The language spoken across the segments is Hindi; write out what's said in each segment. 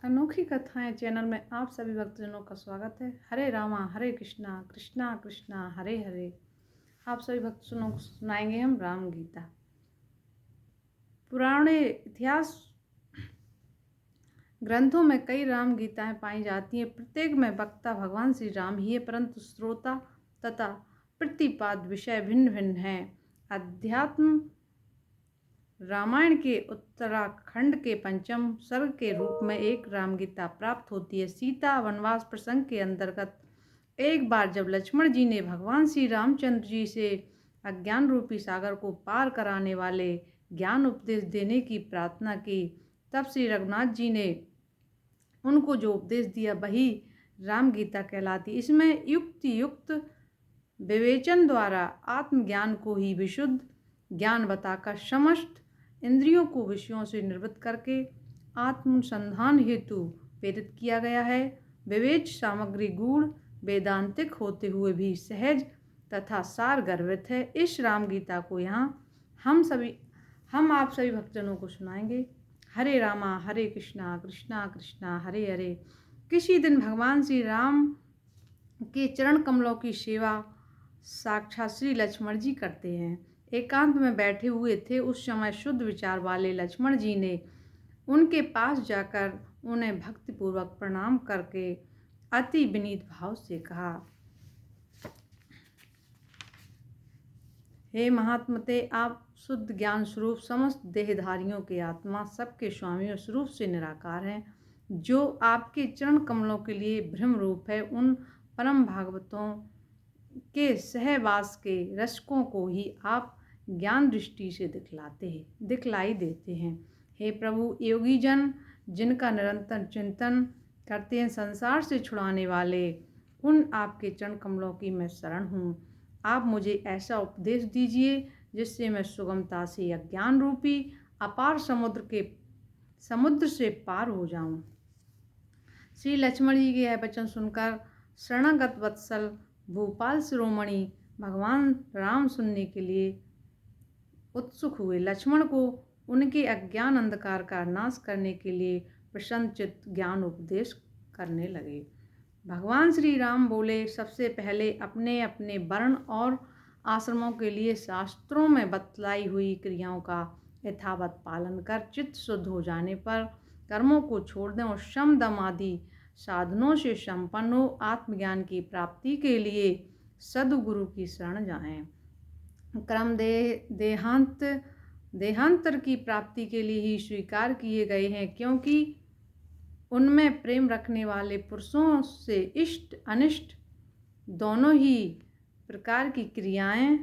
अनोखी कथाएं चैनल में आप सभी भक्तजनों का स्वागत है। हरे रामा हरे कृष्णा कृष्णा कृष्णा हरे हरे। आप सभी भक्तजनों को सुनाएंगे हम राम गीता। पुराने इतिहास ग्रंथों में कई राम गीताएं पाई जाती हैं। प्रत्येक में वक्ता भगवान श्री राम ही है, परंतु श्रोता तथा प्रतिपाद विषय भिन्न भिन्न हैं। अध्यात्म रामायण के उत्तराखंड के पंचम सर्ग के रूप में एक राम गीता प्राप्त होती है। सीता वनवास प्रसंग के अंतर्गत एक बार जब लक्ष्मण जी ने भगवान श्री रामचंद्र जी से अज्ञान रूपी सागर को पार कराने वाले ज्ञान उपदेश देने की प्रार्थना की, तब श्री रघुनाथ जी ने उनको जो उपदेश दिया वही राम गीता कहलाती। इसमें युक्त विवेचन द्वारा आत्मज्ञान को ही विशुद्ध ज्ञान बताकर समस्त इंद्रियों को विषयों से निवृत्त करके आत्मसंधान हेतु प्रेरित किया गया है। विवेच सामग्री गूढ़ वेदांतिक होते हुए भी सहज तथा सार गर्भित है। इस राम गीता को यहाँ हम आप सभी भक्तजनों को सुनाएंगे। हरे रामा हरे कृष्णा कृष्णा कृष्णा हरे हरे। किसी दिन भगवान श्री राम के चरण कमलों की सेवा साक्षात श्री लक्ष्मण जी करते हैं। एकांत में बैठे हुए थे। उस समय शुद्ध विचार वाले लक्ष्मण जी ने उनके पास जाकर उन्हें भक्तिपूर्वक प्रणाम करके अति विनीत भाव से कहा, हे महात्मते, आप शुद्ध ज्ञान स्वरूप समस्त देहधारियों के आत्मा सबके स्वामी और स्वरूप से निराकार हैं। जो आपके चरण कमलों के लिए ब्रह्म रूप है, उन परम भागवतों के सहवास के रसकों को ही आप ज्ञान दृष्टि से दिखलाई देते हैं। हे प्रभु, योगी जन जिनका निरंतर चिंतन करते हैं, संसार से छुड़ाने वाले उन आपके चरण कमलों की मैं शरण हूँ। आप मुझे ऐसा उपदेश दीजिए जिससे मैं सुगमता से अज्ञान रूपी अपार समुद्र से पार हो जाऊं। श्री लक्ष्मण जी के यह वचन सुनकर शरणागत वत्सल भूपाल शिरोमणि भगवान राम सुनने के लिए उत्सुक हुए। लक्ष्मण को उनके अज्ञान अंधकार का नाश करने के लिए प्रसन्नचित्त ज्ञान उपदेश करने लगे। भगवान श्री राम बोले, सबसे पहले अपने अपने वर्ण और आश्रमों के लिए शास्त्रों में बतलाई हुई क्रियाओं का यथावत पालन कर चित्त शुद्ध हो जाने पर कर्मों को छोड़ दें और शम दम आदि साधनों से संपन्न हो आत्मज्ञान की प्राप्ति के लिए सद्गुरु की शरण जाएं। क्रम देहांतर की प्राप्ति के लिए ही स्वीकार किए गए हैं, क्योंकि उनमें प्रेम रखने वाले पुरुषों से इष्ट अनिष्ट दोनों ही प्रकार की क्रियाएं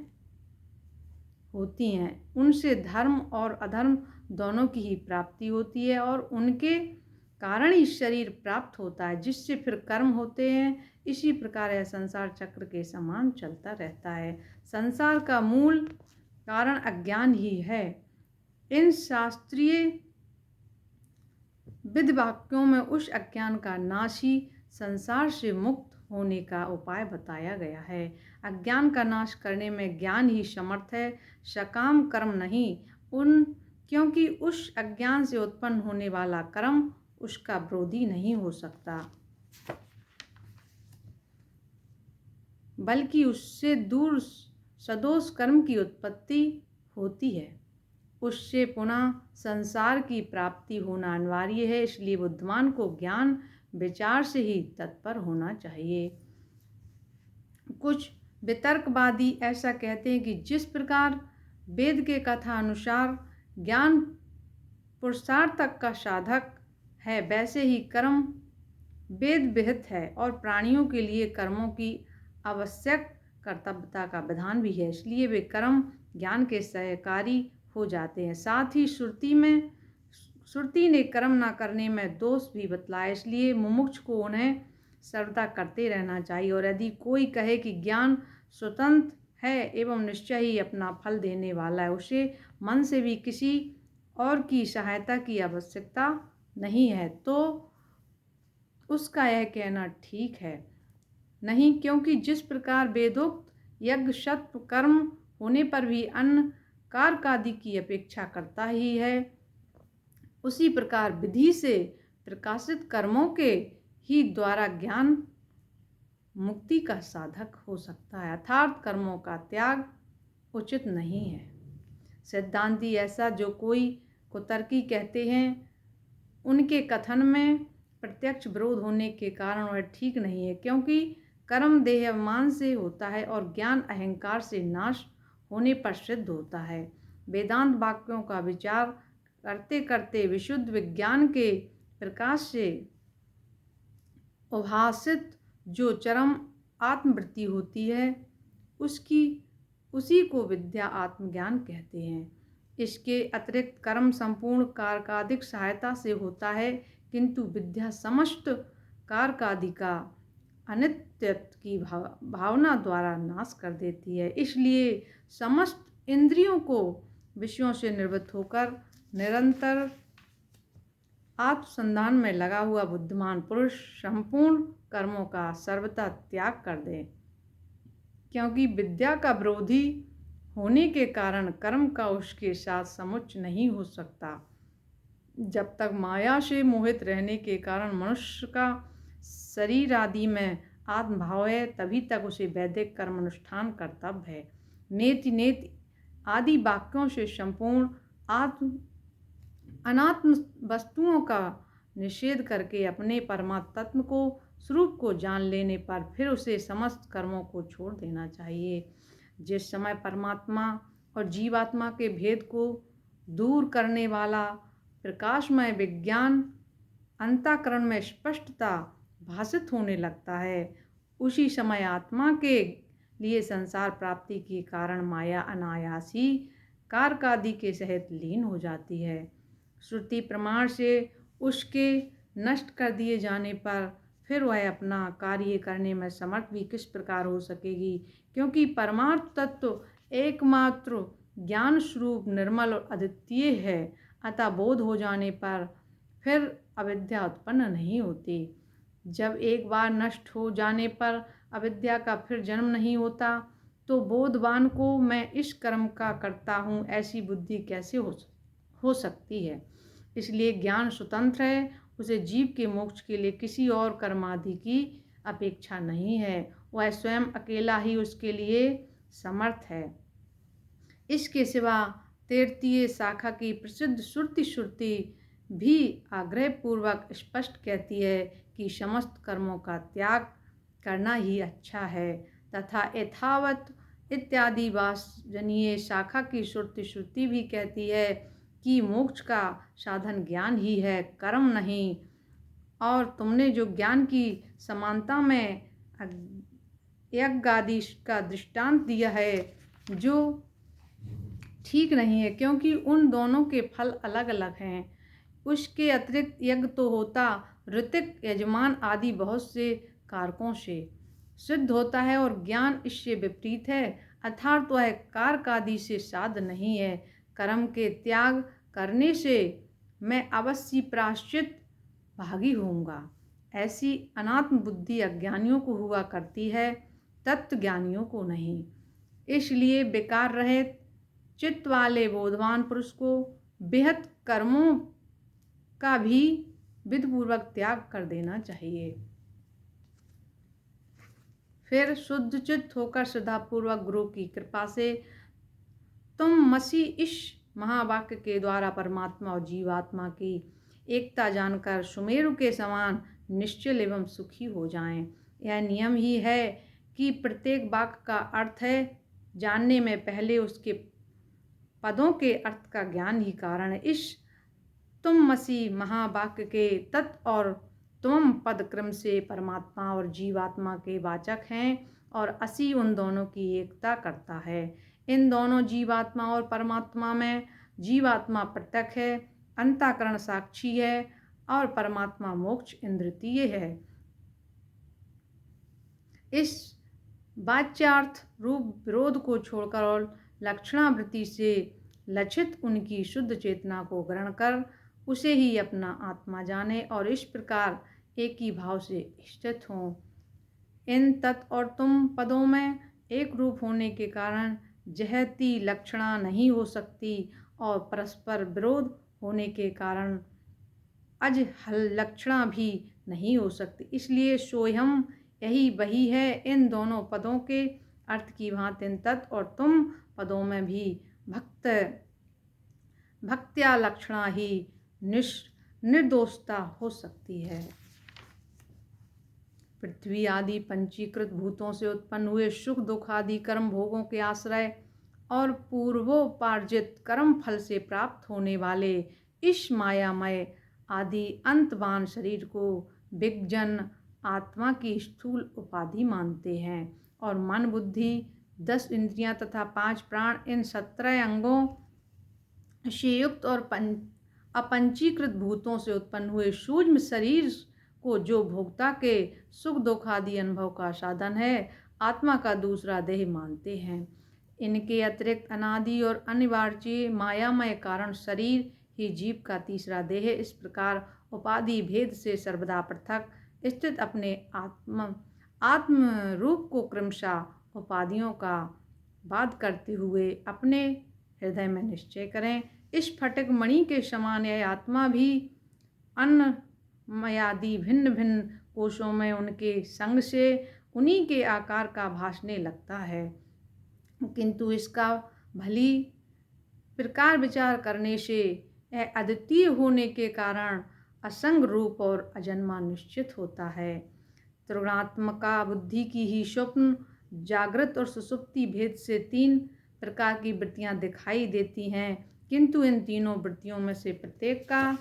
होती हैं। उनसे धर्म और अधर्म दोनों की ही प्राप्ति होती है और उनके कारण ही शरीर प्राप्त होता है, जिससे फिर कर्म होते हैं। इसी प्रकार यह संसार चक्र के समान चलता रहता है। संसार का मूल कारण अज्ञान ही है। इन शास्त्रीय विधि वाक्यों में उस अज्ञान का नाश ही संसार से मुक्त होने का उपाय बताया गया है। अज्ञान का नाश करने में ज्ञान ही समर्थ है, सकाम कर्म नहीं। क्योंकि उस अज्ञान से उत्पन्न होने वाला कर्म उसका विरोधी नहीं हो सकता, बल्कि उससे दूर सदोष कर्म की उत्पत्ति होती है। उससे पुनः संसार की प्राप्ति होना अनिवार्य है। इसलिए बुद्धिमान को ज्ञान विचार से ही तत्पर होना चाहिए। कुछ वितर्कवादी ऐसा कहते हैं कि जिस प्रकार वेद के कथा अनुसार ज्ञान पुरुषार्थ का साधक है, वैसे ही कर्म वेद विहित है और प्राणियों के लिए कर्मों की आवश्यक कर्तव्यता का विधान भी है। इसलिए वे कर्म ज्ञान के सहकारी हो जाते हैं। साथ ही श्रुति ने कर्म न करने में दोष भी बतलाया। इसलिए मुमुक्ष को उन्हें सर्वदा करते रहना चाहिए। और यदि कोई कहे कि ज्ञान स्वतंत्र है एवं निश्चय ही अपना फल देने वाला है, उसे मन से भी किसी और की सहायता की आवश्यकता नहीं है, तो उसका यह कहना ठीक है नहीं। क्योंकि जिस प्रकार वेदोक्त यज्ञ सत्व कर्म होने पर भी अन्न कारक आदि की अपेक्षा करता ही है, उसी प्रकार विधि से प्रकाशित कर्मों के ही द्वारा ज्ञान मुक्ति का साधक हो सकता है, अर्थात कर्मों का त्याग उचित नहीं है। सिद्धांती ऐसा जो कोई कुतर्की कहते हैं, उनके कथन में प्रत्यक्ष विरोध होने के कारण वह ठीक नहीं है, क्योंकि कर्म देह अभिमान से होता है और ज्ञान अहंकार से नाश होने पर सिद्ध होता है। वेदांत वाक्यों का विचार करते करते विशुद्ध विज्ञान के प्रकाश से उभासित जो चरम आत्मवृत्ति होती है, उसी को विद्या आत्मज्ञान कहते हैं। इसके अतिरिक्त कर्म संपूर्ण कारकादिक सहायता से होता है, किंतु विद्या समस्त कारकादि का अनित्यत्व की भावना द्वारा नाश कर देती है। इसलिए समस्त इंद्रियों को विषयों से निवृत्त होकर निरंतर आत्मसंधान में लगा हुआ बुद्धिमान पुरुष संपूर्ण कर्मों का सर्वथा त्याग कर दे, क्योंकि विद्या का विरोधी होने के कारण कर्म का उसके साथ समुच्चय नहीं हो सकता। जब तक माया से मोहित रहने के कारण मनुष्य का शरीर आदि में आत्मभाव है, तभी तक उसे वैदिक कर्म अनुष्ठान कर्तव्य है। नेति नेति आदि वाक्यों से संपूर्ण अनात्म वस्तुओं का निषेध करके अपने परमात्म तत्व को स्वरूप को जान लेने पर फिर उसे समस्त कर्मों को छोड़ देना चाहिए। जिस समय परमात्मा और जीवात्मा के भेद को दूर करने वाला प्रकाशमय विज्ञान अंतःकरण में स्पष्टता भासित होने लगता है, उसी समय आत्मा के लिए संसार प्राप्ति के कारण माया अनायास ही कारकादि के सहित लीन हो जाती है। श्रुति प्रमाण से उसके नष्ट कर दिए जाने पर फिर वह अपना कार्य करने में समर्थ भी किस प्रकार हो सकेगी, क्योंकि परमार्थ तत्व एकमात्र ज्ञान स्वरूप निर्मल और अद्वितीय है। अतः बोध हो जाने पर फिर अविद्या उत्पन्न नहीं होती। जब एक बार नष्ट हो जाने पर अविद्या का फिर जन्म नहीं होता, तो बोधवान को मैं इस कर्म का करता हूँ ऐसी बुद्धि कैसे हो सकती है। इसलिए ज्ञान स्वतंत्र है, उसे जीव के मोक्ष के लिए किसी और कर्मादि की अपेक्षा नहीं है, वह स्वयं अकेला ही उसके लिए समर्थ है। इसके सिवा तृतीय शाखा की प्रसिद्ध श्रुति भी आग्रहपूर्वक स्पष्ट कहती है कि समस्त कर्मों का त्याग करना ही अच्छा है, तथा यथावत इत्यादि वासजनीय शाखा की श्रुति भी कहती है कि मोक्ष का साधन ज्ञान ही है, कर्म नहीं। और तुमने जो ज्ञान की समानता में यज्ञ आदि का दृष्टांत दिया है, जो ठीक नहीं है, क्योंकि उन दोनों के फल अलग अलग हैं। उसके अतिरिक्त यज्ञ तो होता ऋतिक यजमान आदि बहुत से कारकों से सिद्ध होता है, और ज्ञान इससे विपरीत है, अर्थात वह कारक आदि से साध नहीं है। कर्म के त्याग करने से मैं अवश्य प्रायश्चित भागी होऊंगा, ऐसी अनात्म बुद्धि अज्ञानियों को हुआ करती है, तत्वज्ञानियों को नहीं। इसलिए बेकार रहित चित्त वाले बोधवान पुरुष को बेहद कर्मों का भी विधिपूर्वक त्याग कर देना चाहिए। फिर शुद्ध चित्त होकर श्रद्धापूर्वक गुरु की कृपा से तुम मसी इस महावाक्य के द्वारा परमात्मा और जीवात्मा की एकता जानकर सुमेरु के समान निश्चल एवं सुखी हो जाएं। यह नियम ही है कि प्रत्येक वाक्य का अर्थ है जानने में पहले उसके पदों के अर्थ का ज्ञान ही कारण है। इस तुम मसीह महावाक्य के तत् और तुम पद क्रम से परमात्मा और जीवात्मा के वाचक हैं, और असी उन दोनों की एकता करता है। इन दोनों जीवात्मा और परमात्मा में जीवात्मा प्रत्यक्ष है, अंतःकरण साक्षी है, और परमात्मा मोक्ष इंद्रिय है। इस वाच्यार्थ रूप विरोध को छोड़कर और लक्षणावृत्ति से लक्षित उनकी शुद्ध चेतना को ग्रहण कर उसे ही अपना आत्मा जाने, और इस प्रकार एक ही भाव से स्थित हों। इन तत् और तुम पदों में एक रूप होने के कारण जहती लक्षणा नहीं हो सकती, और परस्पर विरोध होने के कारण अज हल लक्षणा भी नहीं हो सकती। इसलिए सोयम यही वही है। इन दोनों पदों के अर्थ की भांति तत् और तुम पदों में भी भक्त्या लक्षणा ही निर्दोषता हो सकती है। पृथ्वी आदि पंचीकृत भूतों से उत्पन्न हुए सुख दुख आदि कर्म भोगों के आश्रय और पूर्वोपार्जित कर्म फल से प्राप्त होने वाले इस मायामय आदि अंतवान शरीर को विज्ञन आत्मा की स्थूल उपाधि मानते हैं और मन बुद्धि 10 इंद्रियां तथा 5 प्राण इन 17 अंगों से युक्त और अपंचीकृत भूतों से उत्पन्न हुए सूक्ष्म शरीर को जो भोक्ता के सुख दुख आदि अनुभव का साधन है आत्मा का दूसरा देह मानते हैं। इनके अतिरिक्त अनादि और अनिवार्य मायामय कारण शरीर ही जीव का तीसरा देह है। इस प्रकार उपाधि भेद से सर्वदा पृथक स्थित अपने आत्म रूप को क्रमशः उपाधियों का बाध करते हुए अपने हृदय में निश्चय करें। इस फटिक मणि के समान यह आत्मा भी अन्नमयादि भिन्न भिन्न कोशों में उनके संग से उन्हीं के आकार का भासने लगता है, किंतु इसका भली प्रकार विचार करने से यह अद्वितीय होने के कारण असंग रूप और अजन्मा निश्चित होता है। त्रिगुणात्मका बुद्धि की ही स्वप्न जागृत और सुसुप्ति भेद से 3 प्रकार की वृत्तियां दिखाई देती हैं, किंतु इन तीनों वृत्तियों में से प्रत्येक का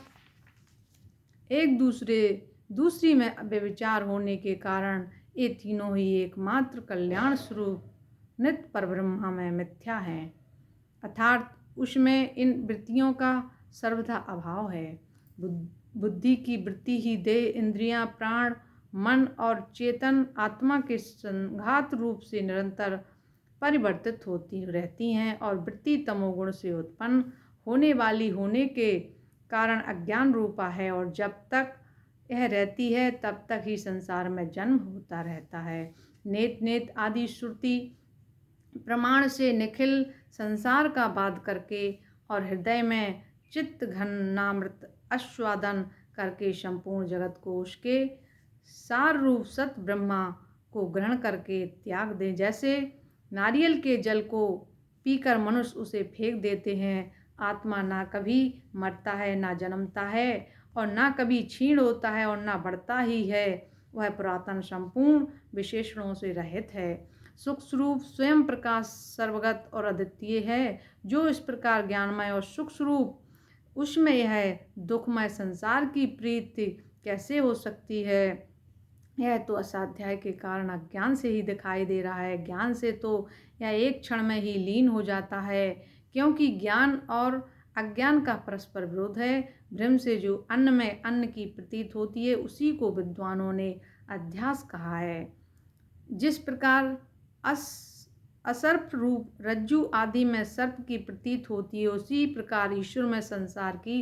एक दूसरी में व्यभिचार होने के कारण ये तीनों ही एकमात्र कल्याण स्वरूप नित्य परब्रह्म में मिथ्या हैं, अर्थात उसमें इन वृत्तियों का सर्वथा अभाव है। बुद्धि की वृत्ति ही देह इंद्रियां प्राण मन और चेतन आत्मा के संघात रूप से निरंतर परिवर्तित होती रहती हैं और वृत्ति तमोगुण से उत्पन्न होने वाली होने के कारण अज्ञान रूपा है और जब तक यह रहती है तब तक ही संसार में जन्म होता रहता है। नेत नेत आदि श्रुति प्रमाण से निखिल संसार का बाध करके और हृदय में चित्त घनामृत आस्वादन करके संपूर्ण जगत को उसके सार रूप सत ब्रह्मा को ग्रहण करके त्याग दें। जैसे नारियल के जल को पीकर मनुष्य उसे फेंक देते हैं, आत्मा ना कभी मरता है ना जन्मता है और ना कभी क्षीण होता है और ना बढ़ता ही है, वह पुरातन संपूर्ण विशेषणों से रहित है। सुख स्वरूप स्वयं प्रकाश सर्वगत और अद्वितीय है। जो इस प्रकार ज्ञानमय और सुख स्वरूप उसमें यह दुखमय संसार की प्रीति कैसे हो सकती है, यह तो असाध्याय के कारण अज्ञान से ही दिखाई दे रहा है। ज्ञान से तो यह एक क्षण में ही लीन हो जाता है, क्योंकि ज्ञान और अज्ञान का परस्पर विरोध है। भ्रम से जो अन्न में अन्न की प्रतीत होती है उसी को विद्वानों ने अध्यास कहा है। जिस प्रकार असर्प रूप रज्जु आदि में सर्प की प्रतीत होती है उसी प्रकार ईश्वर में संसार की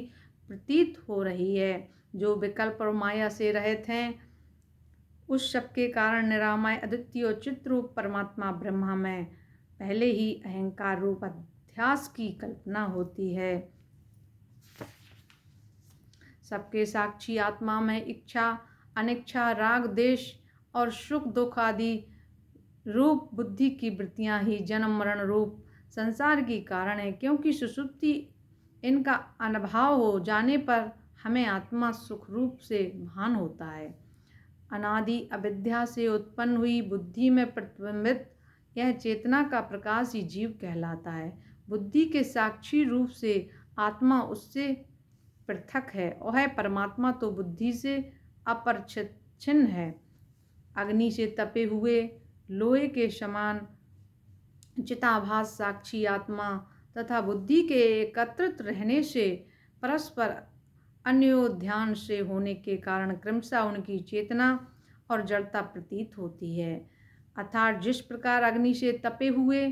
प्रतीत हो रही है। जो विकल्प और माया से रहित हैं उस सब के कारण निरामय अद्वितीय और चित्त रूप परमात्मा ब्रह्मा में पहले ही अहंकार रूप अध्यास की कल्पना होती है। सबके साक्षी आत्मा में इच्छा अनिच्छा राग देश और सुख दुख आदि रूप बुद्धि की वृत्तियां ही जन्म मरण रूप संसार की कारण है, क्योंकि सुषुप्ति इनका अनभाव हो जाने पर हमें आत्मा सुख रूप से भान होता है। अनादि अविद्या से उत्पन्न हुई बुद्धि में प्रतिबिंबित यह चेतना का प्रकाश ही जीव कहलाता है। बुद्धि के साक्षी रूप से आत्मा उससे पृथक है और है परमात्मा तो बुद्धि से अपरिच्छिन्न है। अग्नि से तपे हुए लोहे के समान चिताभास साक्षी आत्मा तथा बुद्धि के एकत्रित रहने से परस्पर अन्योध्यान से होने के कारण क्रमशः उनकी चेतना और जड़ता प्रतीत होती है। अर्थात जिस प्रकार अग्नि से तपे हुए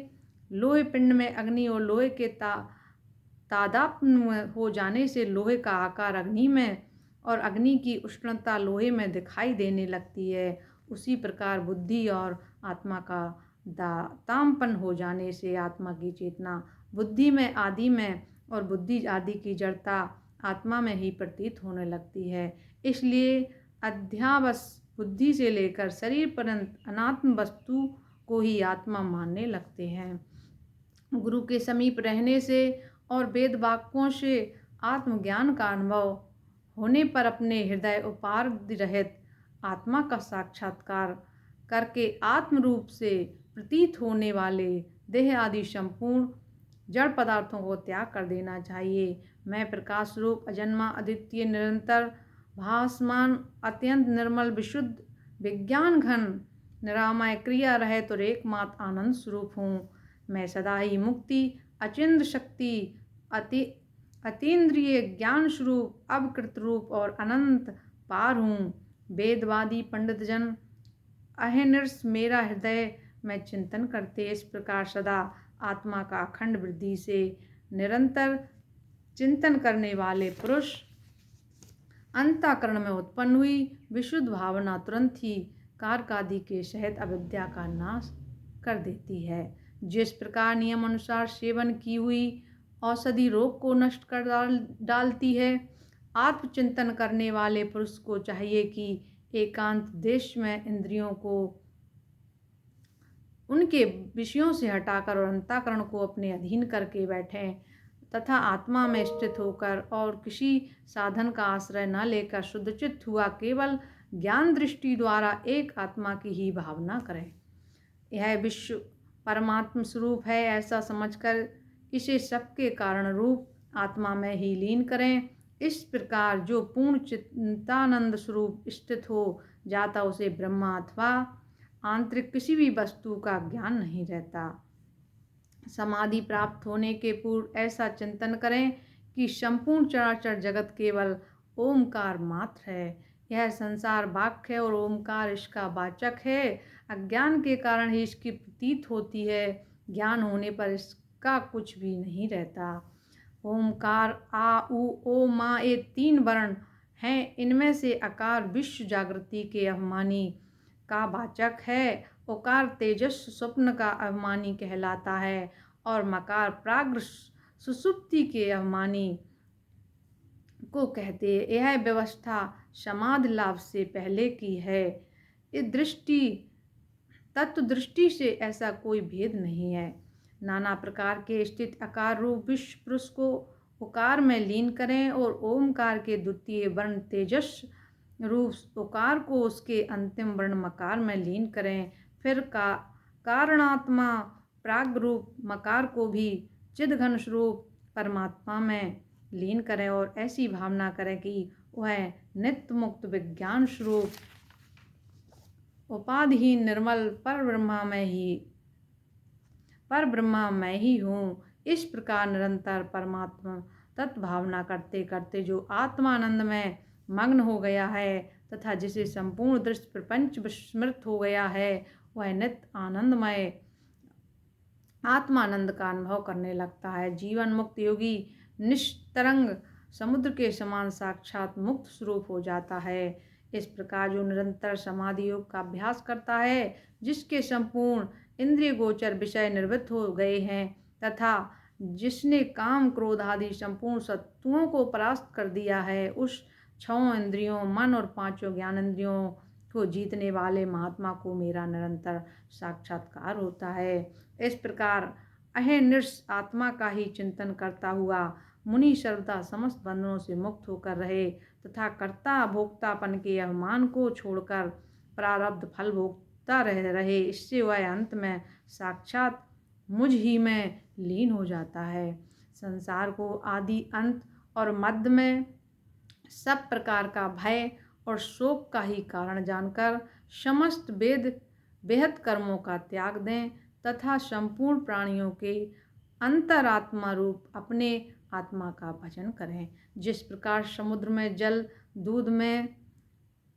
लोहे पिंड में अग्नि और लोहे के तादात्म्य हो जाने से लोहे का आकार अग्नि में और अग्नि की उष्णता लोहे में दिखाई देने लगती है, उसी प्रकार बुद्धि और आत्मा का दातामपन हो जाने से आत्मा की चेतना बुद्धि में आदि में और बुद्धि आदि की जड़ता आत्मा में ही प्रतीत होने लगती है। इसलिए अध्यावस बुद्धि से लेकर शरीर पर्यंत अनात्म वस्तु को ही आत्मा मानने लगते हैं। गुरु के समीप रहने से और वेद वाक्यों से आत्मज्ञान का अनुभव होने पर अपने हृदय उपाधि रहित आत्मा का साक्षात्कार करके आत्म रूप से प्रतीत होने वाले देह आदि संपूर्ण जड़ पदार्थों को त्याग कर देना चाहिए। मैं प्रकाश रूप अजन्मा अद्वितीय निरंतर भासमान अत्यंत निर्मल विशुद्ध विज्ञान घन निरामय क्रिया रहित और एकमात्र आनंद स्वरूप हूँ। मैं सदा ही मुक्ति अचिंद्य शक्ति अतीन्द्रिय ज्ञान स्वरूप अवकृत रूप और अनंत पार हूँ। वेदवादी पंडित जन अहनिर्स मेरा हृदय में चिंतन करते इस प्रकार सदा आत्मा का अखंड वृद्धि से निरंतर चिंतन करने वाले पुरुष अंतःकरण में उत्पन्न हुई विशुद्ध भावना तुरंत ही कारक आदि के सहित अविद्या का नाश कर देती है। जिस प्रकार नियम अनुसार सेवन की हुई औषधि रोग को नष्ट कर डालती है, आत्मचिंतन करने वाले पुरुष को चाहिए कि एकांत देश में इंद्रियों को उनके विषयों से हटाकर और अंतःकरण को अपने अधीन करके बैठें तथा आत्मा में स्थित होकर और किसी साधन का आश्रय न लेकर शुद्धचित्त हुआ केवल ज्ञान दृष्टि द्वारा एक आत्मा की ही भावना करें। यह विश्व परमात्म स्वरूप है ऐसा समझकर इसे सबके कारण रूप आत्मा में ही लीन करें। इस प्रकार जो पूर्ण चित्तानंद स्वरूप स्थित हो जाता उसे ब्रह्मा अथवा आंतरिक किसी भी वस्तु का ज्ञान नहीं रहता। समाधि प्राप्त होने के पूर्व ऐसा चिंतन करें कि संपूर्ण चराचर जगत केवल ओमकार मात्र है। यह संसार वाक्य है और ओमकार इसका वाचक है। अज्ञान के कारण ही इसकी प्रतीत होती है, ज्ञान होने पर इसका कुछ भी नहीं रहता। ओमकार आ उ ओ मा ये 3 वर्ण हैं। इनमें से अकार विश्व जागृति के अभिमानी का वाचक है, ओकार तेजस स्वप्न का अभिमानी कहलाता है और मकार प्राग्र सुसुप्ति के अभिमानी को कहते हैं। यह व्यवस्था समाधि लाभ से पहले की है। इस दृष्टि तत्व दृष्टि से ऐसा कोई भेद नहीं है। नाना प्रकार के स्थित आकार रूप विश्व पुरुष को उकार में लीन करें और ओमकार के द्वितीय वर्ण तेजस रूप उकार को उसके अंतिम वर्ण मकार में लीन करें। फिर कारणात्मा प्राग रूप मकार को भी चिद्घन स्वरूप परमात्मा में लीन करें और ऐसी भावना करें कि वह नित्य मुक्त विज्ञान स्वरूप उपाधिहीन निर्मल पर ब्रह्मा मैं ही हूँ। इस प्रकार निरंतर परमात्मा तत्भावना करते करते जो आत्मानंद में मग्न हो गया है तथा जिसे संपूर्ण दृश्य प्रपंच विस्मृत हो गया है, वह नित्य आनंदमय आत्मानंद का अनुभव करने लगता है। जीवन मुक्त योगी निस्तरंग समुद्र के समान साक्षात मुक्त स्वरूप हो जाता है। इस प्रकार जो निरंतर समाधि योग का अभ्यास करता है, जिसके संपूर्ण इंद्रिय गोचर विषय निवृत्त हो गए हैं तथा जिसने काम क्रोध आदि संपूर्ण शत्रुओं को परास्त कर दिया है, उस 6 इंद्रियों मन और 5 ज्ञानेंद्रियों को जीतने वाले महात्मा को मेरा निरंतर साक्षात्कार होता है। इस प्रकार अहनिर्स आत्मा का ही चिंतन करता हुआ मुनि सर्वदा समस्त बंधनों से मुक्त होकर रहे तथा कर्ता भोक्तापन के अभिमान को छोड़कर प्रारब्ध फल भोगता रहे। इससे वह अंत में साक्षात मुझ ही में लीन हो जाता है। संसार को आदि अंत और मध्य में सब प्रकार का भय और शोक का ही कारण जानकर समस्त बेहद कर्मों का त्याग दें तथा संपूर्ण प्राणियों के अंतरात्मा रूप अपने आत्मा का भजन करें। जिस प्रकार समुद्र में जल,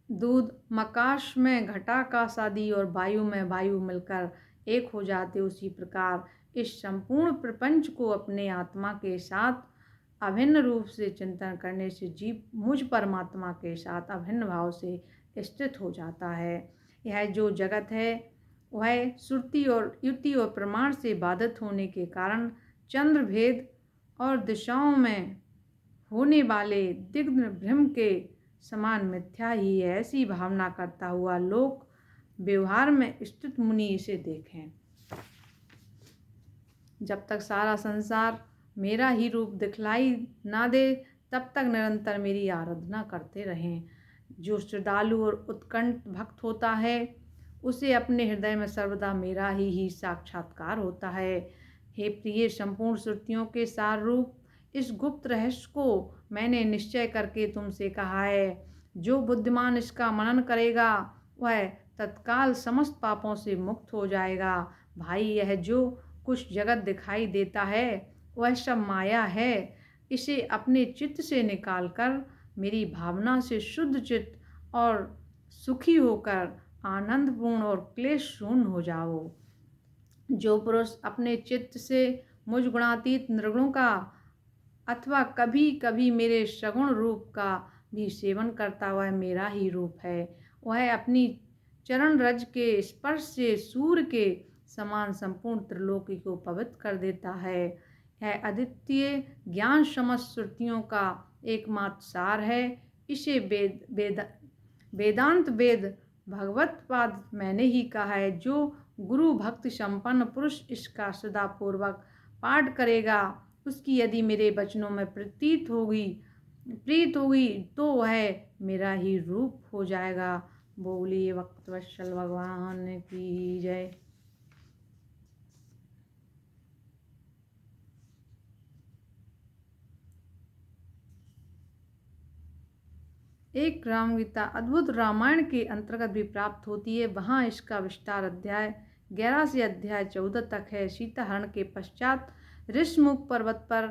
दूध, आकाश में घटाकाश आदि और वायु में वायु मिलकर एक हो जाते, उसी प्रकार इस संपूर्ण प्रपंच को अपने आत्मा के साथ अभिन्न रूप से चिंतन करने से जीव मुझ परमात्मा के साथ अभिन्न भाव से स्थित हो जाता है। यह जो जगत है वह श्रुति और युक्ति और प्रमाण से बाधित होने के कारण चंद्र भेद और दिशाओं में होने वाले दिग्ध भ्रम के समान मिथ्या ही है, ऐसी भावना करता हुआ लोक व्यवहार में स्थित मुनि इसे देखें। जब तक सारा संसार मेरा ही रूप दिखलाई ना दे, तब तक निरंतर मेरी आराधना करते रहें। जो श्रद्धालु और उत्कंठ भक्त होता है, उसे अपने हृदय में सर्वदा मेरा ही साक्षात्कार होता है। हे प्रिय, संपूर्ण श्रुतियों के सार रूप इस गुप्त रहस्य को मैंने निश्चय करके तुमसे कहा है। जो बुद्धिमान इसका मनन करेगा, वह तत्काल समस्त पापों से मुक्त हो जाएगा। भाई, यह जो कुछ जगत दिखाई देता है, वह सब माया है। इसे अपने चित्त से निकालकर मेरी भावना से शुद्ध चित्त और सुखी होकर आनंदपूर्ण और क्लेश शून्य हो जाओ। जो पुरुष अपने चित्त से मुझ गुणातीत निर्गुणों का अथवा कभी कभी मेरे सगुण रूप का भी सेवन करता, वह मेरा ही रूप है। वह अपनी चरण रज के स्पर्श से सूर्य के समान संपूर्ण त्रिलोकी को पवित्र कर देता है। यह अद्वितीय ज्ञान समस्त श्रुतियों का एकमात्र सार है। इसे वेदांत वेद भगवत पाद मैंने ही कहा है। जो गुरु भक्ति संपन्न पुरुष इसका सदा पूर्वक पाठ करेगा, उसकी यदि मेरे वचनों में प्रीत होगी तो वह मेरा ही रूप हो जाएगा। बोलिए भक्तवत्सल भगवान की जय। एक राम गीता अद्भुत रामायण के अंतर्गत भी प्राप्त होती है। वहाँ इसका विस्तार अध्याय 11 से अध्याय 14 तक है। सीता हरण के पश्चात ऋषमुख पर्वत पर